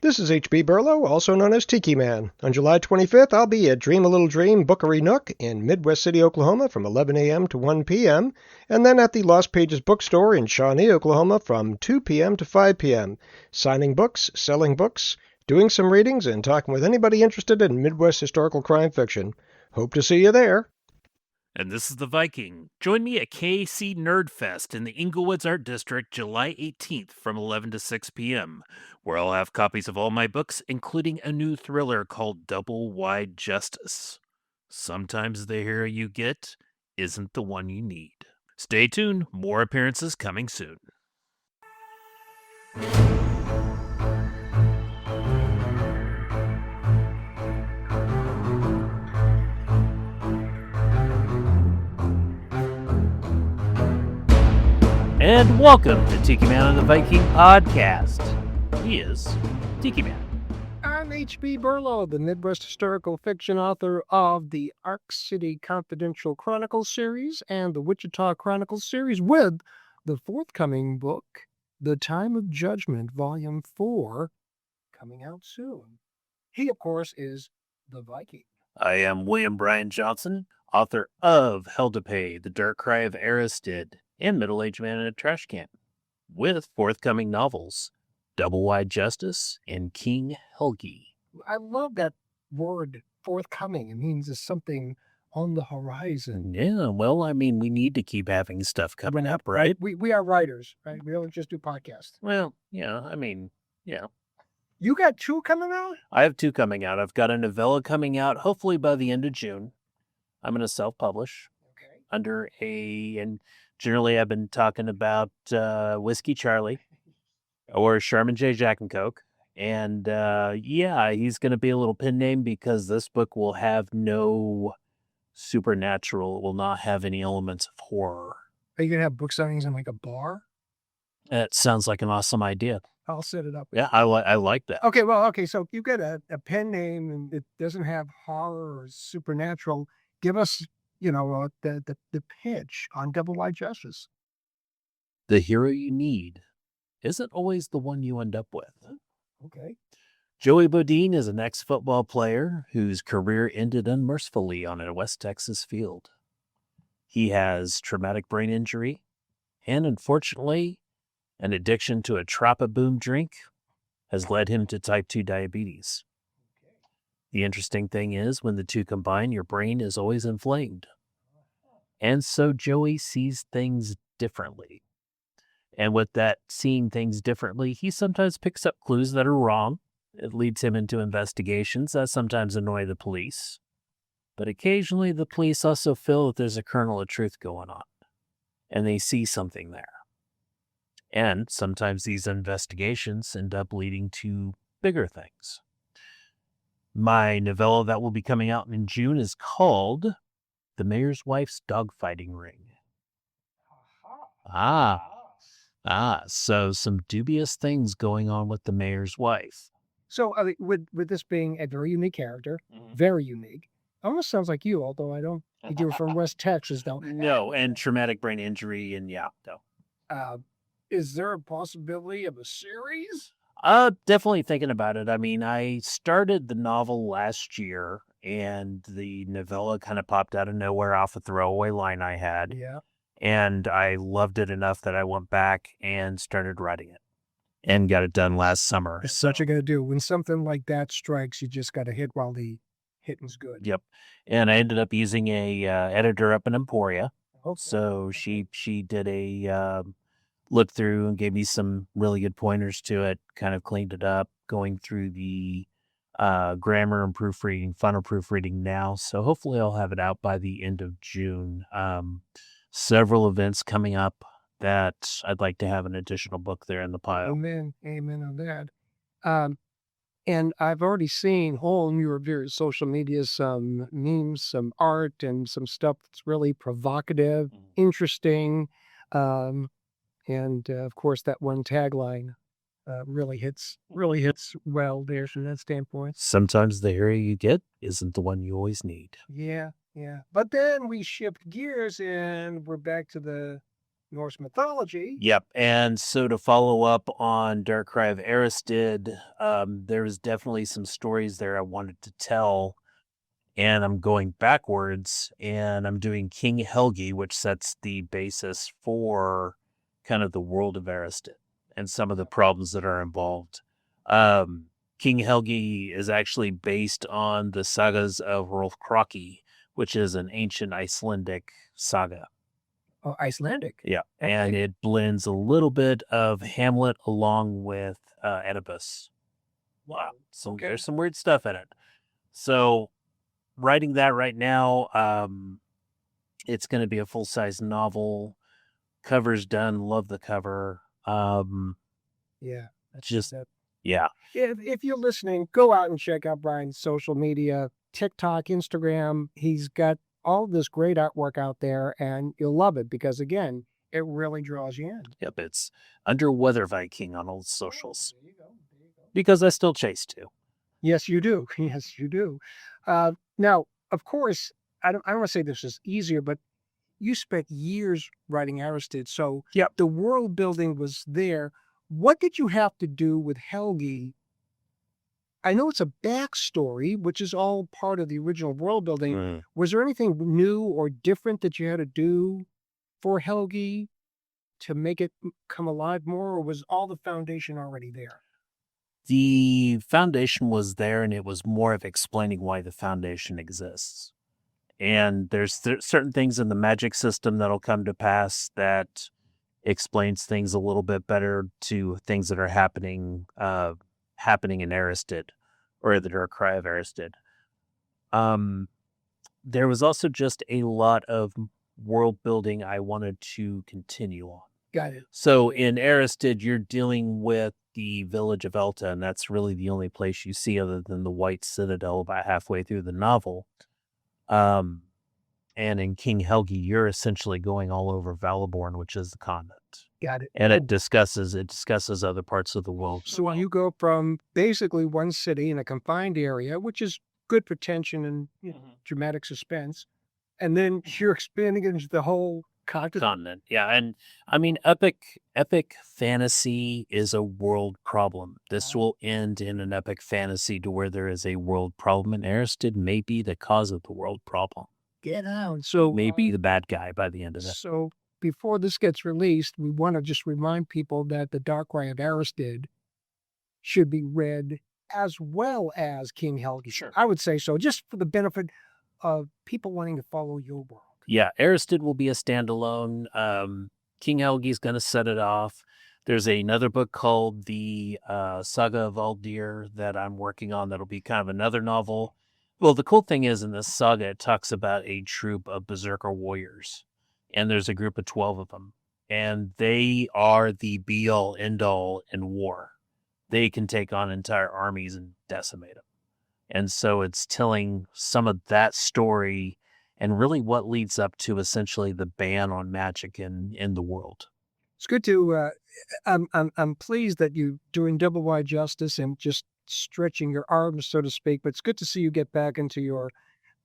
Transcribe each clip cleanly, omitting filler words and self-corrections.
This is H.B. Burlow, also known as Tikiman. On July 25th, I'll be at Dream a Little Dream Bookery Nook in Midwest City, Oklahoma from 11 a.m. to 1 p.m., and then at the Lost Pages Bookstore in Shawnee, Oklahoma from 2 p.m. to 5 p.m., signing books, selling books, doing some readings, and talking with anybody interested in Midwest historical crime fiction. Hope to see you there. And this is the Viking. Join me at KC Nerdfest in the Inglewoods Art District July 18th from 11 to 6 p.m., where I'll have copies of all my books, including a new thriller called Double Wide Justice. Sometimes the hero you get isn't the one you need. Stay tuned, more appearances coming soon. And welcome to Tikiman and the Viking podcast. He is Tikiman. I'm H.B. Burlow, the Midwest historical fiction author of the Ark City Confidential Chronicles series and the Wichita Chronicles series, with the forthcoming book, The Time of Judgment, Volume 4, coming out soon. He, of course, is the Viking. I am William Bryan Johnson, author of Hell to Pay, The Dark Cry of Aristid, and Middle-Aged Man in a Trash Can, with forthcoming novels, Double Wide Justice and King Helgi. I love that word, forthcoming. It means there's something on the horizon. Yeah, well, I mean, we need to keep having stuff coming up, right? We are writers, right? We don't just do podcasts. Well, yeah, I mean, yeah. You got 2 coming out? I have 2 coming out. I've got a novella coming out, hopefully by the end of June. I'm going to self-publish under and generally I've been talking about Whiskey Charlie or Sherman J. Jack and Coke. And yeah, he's going to be a little pen name because this book will have no supernatural. It will not have any elements of horror. Are you going to have book signings in like a bar? That sounds like an awesome idea. I'll set it up. Yeah, I like that. Okay, so you get a pen name and it doesn't have horror or supernatural. Give us, the pitch on Double Wide Justice. The hero you need isn't always the one you end up with. Okay. Joey Bodine is an ex-football player whose career ended unmercifully on a West Texas field. He has traumatic brain injury and, unfortunately, an addiction to a Boom drink has led him to type 2 diabetes. The interesting thing is, when the two combine, your brain is always inflamed. And so Joey sees things differently. And with that seeing things differently, he sometimes picks up clues that are wrong. It leads him into investigations that sometimes annoy the police. But occasionally the police also feel that there's a kernel of truth going on. And they see something there. And sometimes these investigations end up leading to bigger things. My novella that will be coming out in June is called The Mayor's Wife's Dogfighting Ring. So some dubious things going on with the mayor's wife. So with this being a very unique character, very unique, almost sounds like you, although I don't think you were from West Texas, though. No, and traumatic brain injury, and yeah, no. Is there a possibility of a series? Definitely thinking about it. I mean, I started the novel last year, and the novella kind of popped out of nowhere off a throwaway line I had. Yeah. And I loved it enough that I went back and started writing it and got it done last summer. That's what you got to do. When something like that strikes, you just got to hit while the hitting's good. Yep. And I ended up using a editor up in Emporia. Okay. So she did a look through and gave me some really good pointers to it, kind of cleaned it up, going through the grammar and proofreading, final proofreading now. So hopefully I'll have it out by the end of June. Several events coming up that I'd like to have an additional book there in the pile. Amen on that. And I've already seen on your various social media some memes, some art, and some stuff that's really provocative, interesting. And of course, that one tagline really hits well there from that standpoint. Sometimes the hero you get isn't the one you always need. Yeah. But then we shift gears and we're back to the Norse mythology. Yep. And so to follow up on Dark Cry of Aristid, there was definitely some stories there I wanted to tell. And I'm going backwards and I'm doing King Helgi, which sets the basis for kind of the world of Aristid and some of the problems that are involved. King Helgi is actually based on the sagas of Rolf Kraki, which is an ancient Icelandic saga. Oh, Icelandic. Yeah. Okay. And it blends a little bit of Hamlet along with Oedipus. Wow. So Okay. there's some weird stuff in it. So writing that right now, it's going to be a full-size novel. Cover's done. Love the cover. Yeah. Just, yeah. If you're listening, go out and check out Brian's social media, TikTok, Instagram. He's got all this great artwork out there, and you'll love it because, again, it really draws you in. Yep, it's under Weather Viking on all the socials. There you go. Because I still chase too. Yes, you do. Yes, you do. Now, of course, I don't want to say this is easier, but you spent years writing Aristid, so the world building was there. What did you have to do with Helgi? I know it's a backstory, which is all part of the original world building. Mm. Was there anything new or different that you had to do for Helgi to make it come alive more, or was all the foundation already there? The foundation was there, and it was more of explaining why the foundation exists. And there's certain things in the magic system that'll come to pass that explains things a little bit better to things that are happening in Aristid, or the Dark Cry of Aristid. There was also just a lot of world building I wanted to continue on. Got it. So in Aristid, you're dealing with the village of Elta, and that's really the only place you see other than the White Citadel about halfway through the novel. And in King Helgi, you're essentially going all over Valiborn, which is the continent. Got it. And it discusses other parts of the world. So you go from basically one city in a confined area, which is good for tension and dramatic suspense, and then you're expanding it into the whole continent. Yeah, and I mean, epic fantasy is a world problem. This will end in an epic fantasy to where there is a world problem, and Aristid may be the cause of the world problem. Get out. So maybe the bad guy by the end of it. So before this gets released, we want to just remind people that the Dark Cry of Aristid should be read as well as King Helgi. Sure. I would say so, just for the benefit of people wanting to follow your world. Yeah, Aristid will be a standalone. King Helgi's going to set it off. There's another book called the Saga of Aldir that I'm working on that'll be kind of another novel. Well, the cool thing is in this saga, it talks about a troop of berserker warriors. And there's a group of 12 of them. And they are the be-all, end-all in war. They can take on entire armies and decimate them. And so it's telling some of that story and really what leads up to essentially the ban on magic in the world. It's good to, I'm pleased that you're doing double wide justice and just stretching your arms, so to speak, but it's good to see you get back into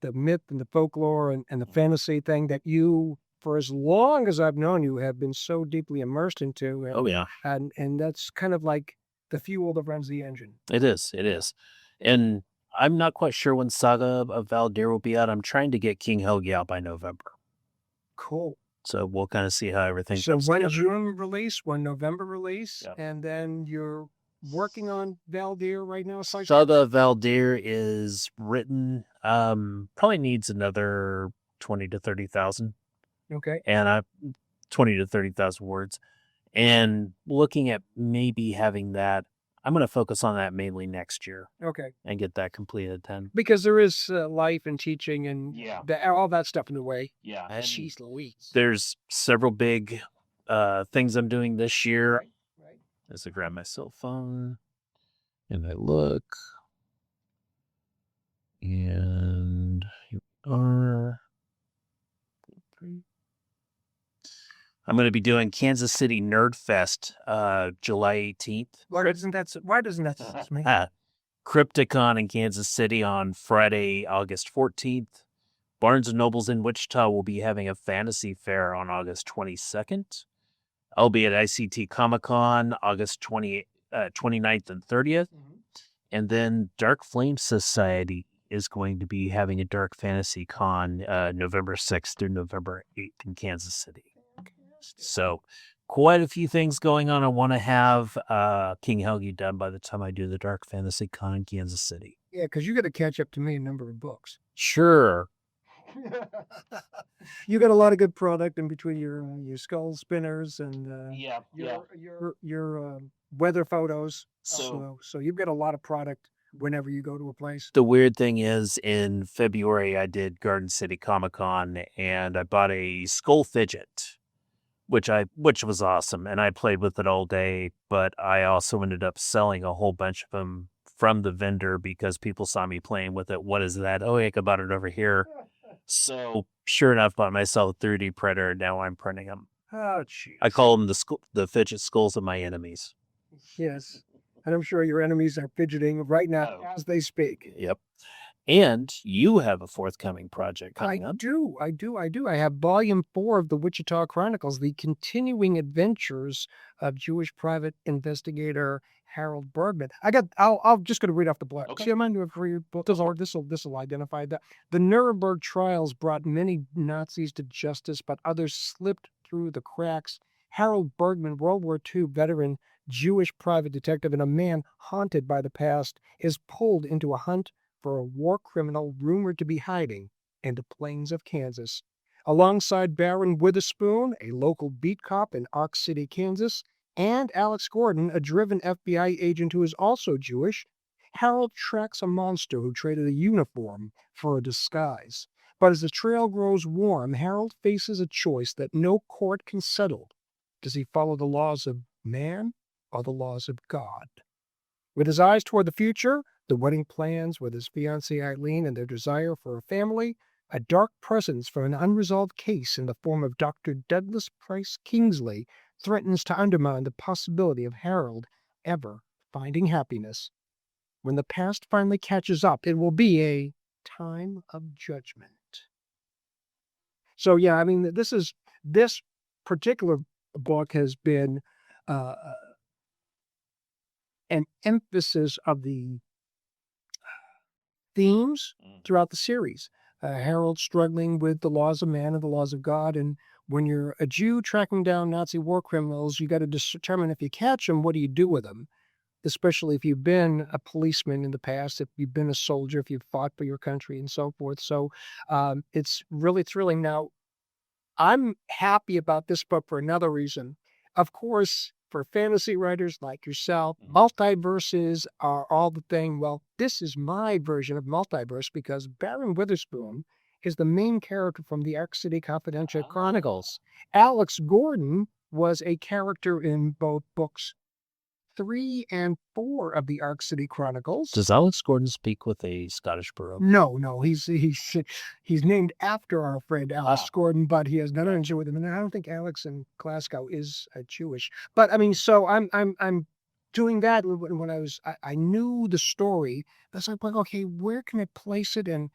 the myth and the folklore and the fantasy thing that you, for as long as I've known you, have been so deeply immersed into. And, oh, yeah. And that's kind of like the fuel that runs the engine. It is. And I'm not quite sure when Saga of Valdir will be out. I'm trying to get King Helgi out by November. Cool. So we'll kind of see how everything So comes one together. June release, one November release, Yeah. and then you're working on Valdir right now? Saga of Valdir is written, probably needs another 20 to 30,000. Okay. And 20 to 30,000 words. And looking at maybe having that, I'm going to focus on that mainly next year. Okay. And get that completed then. Because there is life and teaching and all that stuff in the way. Yeah. Jeez Louise. There's several big things I'm doing this year. Right. As I grab my cell phone and I look. And here we are. I'm going to be doing Kansas City Nerd Fest, July 18th. Why doesn't that me? Crypticon in Kansas City on Friday, August 14th. Barnes & Nobles in Wichita will be having a fantasy fair on August 22nd. I'll be at ICT Comic-Con August 29th and 30th. And then Dark Flame Society is going to be having a Dark Fantasy Con November 6th through November 8th in Kansas City. So quite a few things going on. I want to have King Helgi done by the time I do the Dark Fantasy Con in Kansas City. Yeah, because you got to catch up to me in number of books. Sure. You got a lot of good product in between your skull spinners and your weather photos. So you've got a lot of product whenever you go to a place. The weird thing is, in February, I did Garden City Comic-Con, and I bought a skull fidget, which was awesome, and I played with it all day. But I also ended up selling a whole bunch of them from the vendor because people saw me playing with it. What is that? Oh, I bought it over here. So sure enough, bought myself a 3D printer, and now I'm printing them. Oh, jeez. I call them the fidget skulls of my enemies. Yes. And I'm sure your enemies are fidgeting right now as they speak. Yep. And you have a forthcoming project coming up. I do. I have volume 4 of the Wichita Chronicles, the continuing adventures of Jewish private investigator Harold Bergman. I'm just going to read off the book. Okay. See, I'm going to read this will identify that. The Nuremberg trials brought many Nazis to justice, but others slipped through the cracks. Harold Bergman, World War II veteran, Jewish private detective, and a man haunted by the past, is pulled into a hunt for a war criminal rumored to be hiding in the plains of Kansas. Alongside Baron Witherspoon, a local beat cop in Ark City, Kansas, and Alex Gordon, a driven FBI agent who is also Jewish, Harold tracks a monster who traded a uniform for a disguise. But as the trail grows warm, Harold faces a choice that no court can settle. Does he follow the laws of man or the laws of God? With his eyes toward the future, the wedding plans with his fiancée Eileen and their desire for a family, a dark presence for an unresolved case in the form of Dr. Douglas Price Kingsley threatens to undermine the possibility of Harold ever finding happiness. When the past finally catches up, it will be a time of judgment. So yeah, I mean, this particular book has been an emphasis of the themes throughout the series. Harold struggling with the laws of man and the laws of God. And when you're a Jew tracking down Nazi war criminals, you got to determine if you catch them, what do you do with them? Especially if you've been a policeman in the past, if you've been a soldier, if you've fought for your country and so forth. So it's really thrilling. Now, I'm happy about this book for another reason. Of course, for fantasy writers like yourself, multiverses are all the thing. Well, this is my version of multiverse because Baron Witherspoon is the main character from the Ark City Confidential Chronicles. Alex Gordon was a character in both books 3 and 4 of the Ark City Chronicles. Does Alex Gordon speak with a Scottish brogue? No, he's named after our friend Alex Gordon, but he has nothing to do with him. And I don't think Alex in Glasgow is Jewish. But I mean, so I'm doing that when I knew the story. I was like, okay, where can I place it? And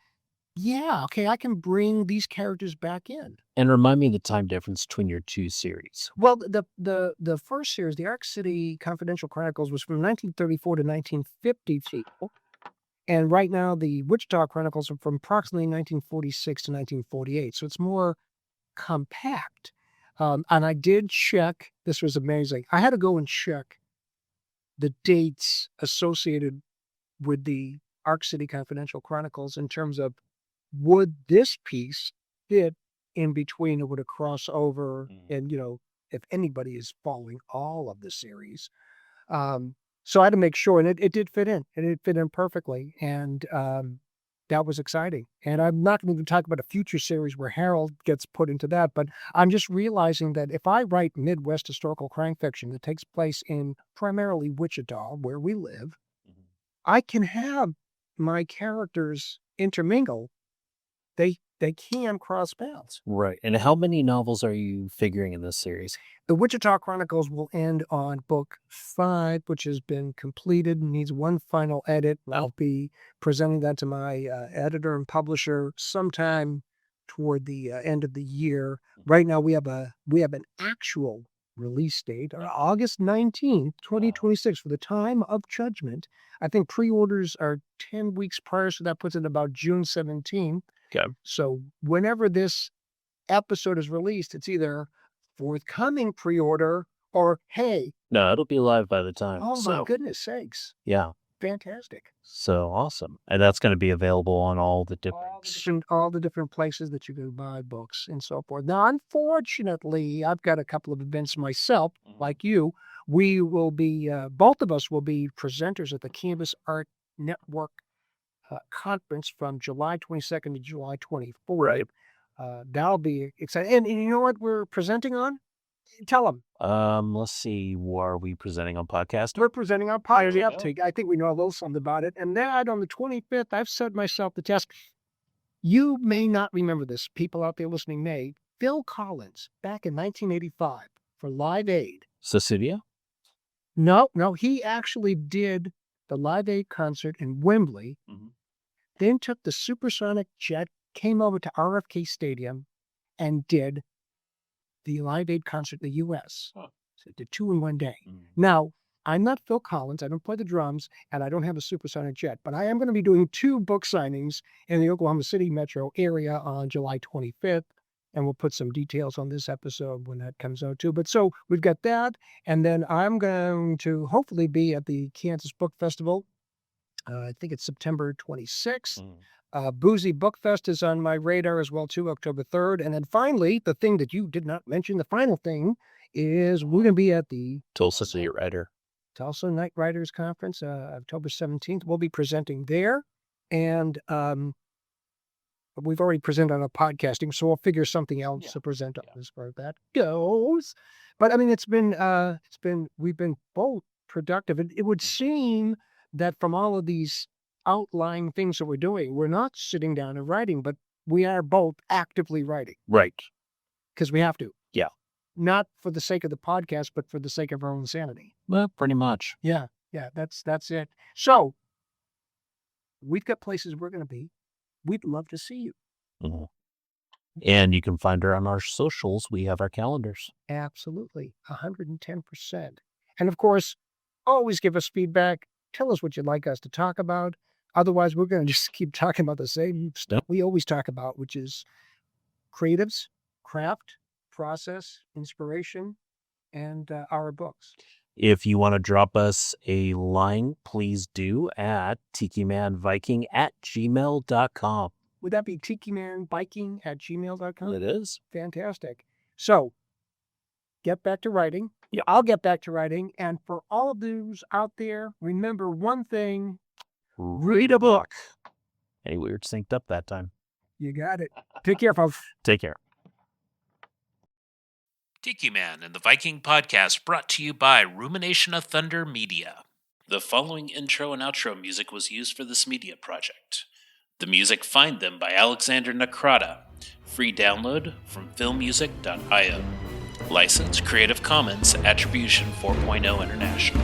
yeah, okay, I can bring these characters back in. And remind me of the time difference between your two series. Well, the first series, the Ark City Confidential Chronicles, was from 1934 to 1952. And right now, the Wichita Chronicles are from approximately 1946 to 1948. So it's more compact. And I did check. This was amazing. I had to go and check the dates associated with the Ark City Confidential Chronicles in terms of would this piece fit in between or would it cross over? And, if anybody is following all of the series. So I had to make sure, and it did fit in. And it fit in perfectly. And that was exciting. And I'm not going to talk about a future series where Harold gets put into that, but I'm just realizing that if I write Midwest historical crime fiction that takes place in primarily Wichita, where we live, I can have my characters intermingle. They can cross paths. Right. And how many novels are you figuring in this series? The Wichita Chronicles will end on book 5, which has been completed and needs one final edit. I'll be presenting that to my editor and publisher sometime toward the end of the year. Right now, we have an actual release date, August 19th, 2026, for the time of Judgment. I think pre-orders are 10 weeks prior, so that puts it about June 17th. Okay. So whenever this episode is released, it's either forthcoming pre-order or, hey, No, it'll be live by the time. oh my goodness sakes. Yeah. Fantastic. So awesome. And that's going to be available on all the different places that you can buy books and so forth. Now, unfortunately, I've got a couple of events myself, like you. We will be, both of us will be presenters at the Canvas Art Network conference from July 22nd to July 24th. Right. That'll be exciting. And you know what we're presenting on? Tell them. Let's see. Are we presenting on podcast? We're presenting on podcast. I think we know a little something about it. And then on the 25th, I've set myself the task. You may not remember this. People out there listening may. Phil Collins, back in 1985, for Live Aid. Cecilia? No. He actually did the Live Aid concert in Wembley, then took the supersonic jet, came over to RFK Stadium, and did the Live Aid concert in the U.S. So did 2 in one day. Now, I'm not Phil Collins. I don't play the drums, and I don't have a supersonic jet. But I am going to be doing 2 book signings in the Oklahoma City metro area on July 25th. And we'll put some details on this episode when that comes out too. But so we've got that. And then I'm going to hopefully be at the Kansas Book Festival. I think it's September 26th. Boozy Book Fest is on my radar as well too, October 3rd. And then finally, the thing that you did not mention, the final thing, is we're going to be at the Tulsa Night Writers Conference, October 17th. We'll be presenting there. And we've already presented on a podcasting, so we'll figure something else to present on as far as that goes. But I mean, we've been both productive. It would seem that from all of these outlying things that we're doing, we're not sitting down and writing, but we are both actively writing. Right. Because we have to. Yeah. Not for the sake of the podcast, but for the sake of our own sanity. Well, pretty much. Yeah, that's it. So, we've got places we're going to be. We'd love to see you. And you can find her on our socials. We have our calendars. Absolutely. 110%. And of course, always give us feedback. Tell us what you'd like us to talk about. Otherwise, we're going to just keep talking about the same stuff we always talk about, which is creatives, craft, process, inspiration, and our books. If you want to drop us a line, please do at tikimanviking@gmail.com. Would that be tikimanviking@gmail.com? It is. Fantastic. So, get back to writing. Yeah. I'll get back to writing. And for all of those out there, remember one thing. Read a book. Hey, we were synced up that time. You got it. Take care, folks. Take care. Tikiman and the Viking podcast brought to you by Rumination of Thunder Media. The following intro and outro music was used for this media project. The music Find Them by Alexander Nakrata. Free download from filmmusic.io. License Creative Commons Attribution 4.0 International.